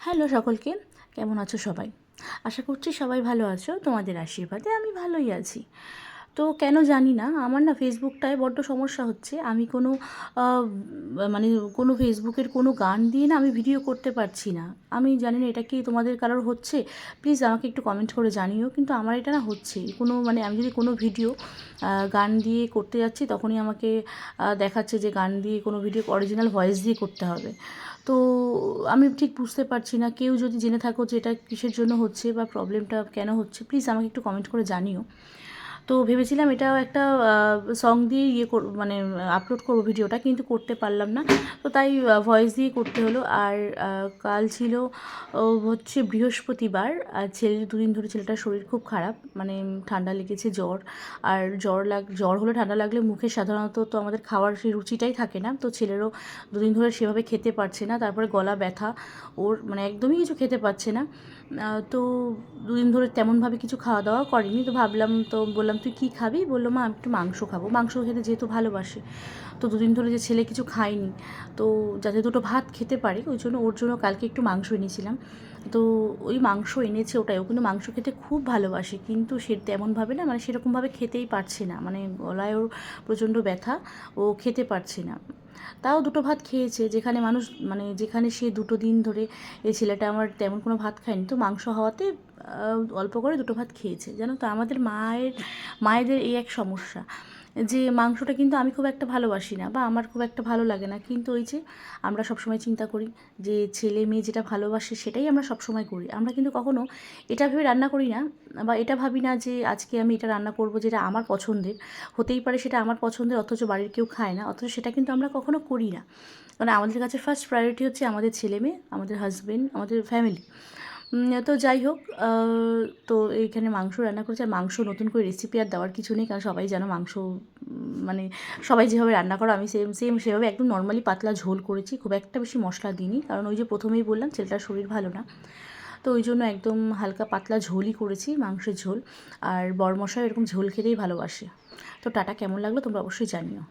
Hello সকলকে, কেমন আছো সবাই? আশা করছি সবাই ভালো আছো। তোমাদের আশীর্বাদে আমি ভালোই আছি। তো কেন জানি না আমার না ফেসবুকটায় বড্ড সমস্যা হচ্ছে। আমি কোনো আ মানে কোনো ফেসবুকের কোনো গান দিয়ে না আমি ভিডিও করতে পারছি না। আমি জানি না এটা কি তোমাদের কারোর হচ্ছে? প্লিজ আমাকে একটু কমেন্ট করে জানিও। কিন্তু আমার এটা না হচ্ছেই। আমি যদি কোনো ভিডিও গান দিয়ে করতে যাচ্ছি তখনই আমাকে দেখাচ্ছে যে গান দিয়ে কোনো ভিডিও অরিজিনাল ভয়েস দিয়ে করতে হবে। তো আমি ঠিক বুঝতে পারছি না। কেউ যদি জেনে থাকো যে এটা কিসের জন্য হচ্ছে বা প্রবলেমটা কেন হচ্ছে, প্লিজ আমাকে একটু কমেন্ট করে জানিও। তো ভেবেছিলাম এটাও একটা সং দিয়ে আপলোড করবো ভিডিওটা, কিন্তু করতে পারলাম না। তো তাই ভয়েস দিয়ে করতে হলো। আর কাল ছিল হচ্ছে বৃহস্পতিবার। আর দুদিন ধরে ছেলেটার শরীর খুব খারাপ, মানে ঠান্ডা লেগেছে, জ্বর। আর জ্বর হলে ঠান্ডা লাগলে মুখে সাধারণত তো আমাদের খাওয়ার সেই রুচিটাই থাকে না। তো ছেলেরও দুদিন ধরে সেভাবে খেতে পারছে না। তারপরে গলা ব্যথা, ওর মানে একদমই কিছু খেতে পারছে না। তো দুদিন ধরে তেমনভাবে কিছু খাওয়া দাওয়া করেনি। তো বললাম তুই কী খাবি? বললো মা আমি একটু মাংস খাবো। মাংস খেতে যেহেতু ভালোবাসে, তো দুদিন ধরে যে ছেলে কিছু খায়নি, তো যাতে দুটো ভাত খেতে পারে ওর জন্য কালকে একটু মাংস এনেছিলাম। তো ওই মাংস এনেছে, ও কিন্তু মাংস খেতে খুব ভালোবাসে, কিন্তু সে তেমনভাবে না, মানে সেরকমভাবে খেতেই পারছে না, মানে গলায় ওর প্রচণ্ড ব্যথা, ও খেতে পারছে না। তাও দুটো ভাত খেয়েছে, যেখানে সে দুটো দিন ধরে এই ছেলেটা আমার তেমন কোনো ভাত খায়নি, তো মাংস হওয়াতে অল্প করে দুটো ভাত খেয়েছে। জানো তো আমাদের মায়েদের এই এক সমস্যা, যে মাংসটা কিন্তু আমি খুব একটা ভালোবাসি না বা আমার খুব একটা ভালো লাগে না, কিন্তু ওই যে আমরা সবসময় চিন্তা করি যে ছেলে মেয়ে যেটা ভালোবাসে সেটাই আমরা সবসময় করি। আমরা কিন্তু কখনো এটা ভেবে রান্না করি না, বা এটা ভাবি না যে আজকে আমি এটা রান্না করব যেটা আমার পছন্দের। হতেই পারে সেটা আমার পছন্দের, অথচ বাড়ির কেউ খায় না, অথচ সেটা কিন্তু আমরা কখনো করি না। কারণ আমাদের কাছে ফার্স্ট প্রায়োরিটি হচ্ছে আমাদের ছেলে মেয়ে, আমাদের হাজবেন্ড, আমাদের ফ্যামিলি। তো যাই হোক, তো এইখানে মাংস রান্না করেছি। আর মাংস নতুন করে রেসিপি আর দেওয়ার কিছু নেই, কারণ সবাই জানো মাংস মানে সবাই যেভাবে রান্না করো আমি সেম সেম সেভাবে একদম নর্মালি পাতলা ঝোল করেছি, খুব একটা বেশি মশলা দিইনি, কারণ ওই যে প্রথমেই বললাম ছেলেটার শরীর ভালো না। তো ওই জন্য একদম হালকা পাতলা ঝোলই করেছি, মাংসের ঝোল। আর বরমশাই এরকম ঝোল খেতেই ভালোবাসে। তো টাটা, কেমন লাগলো তোমরা অবশ্যই জানিও।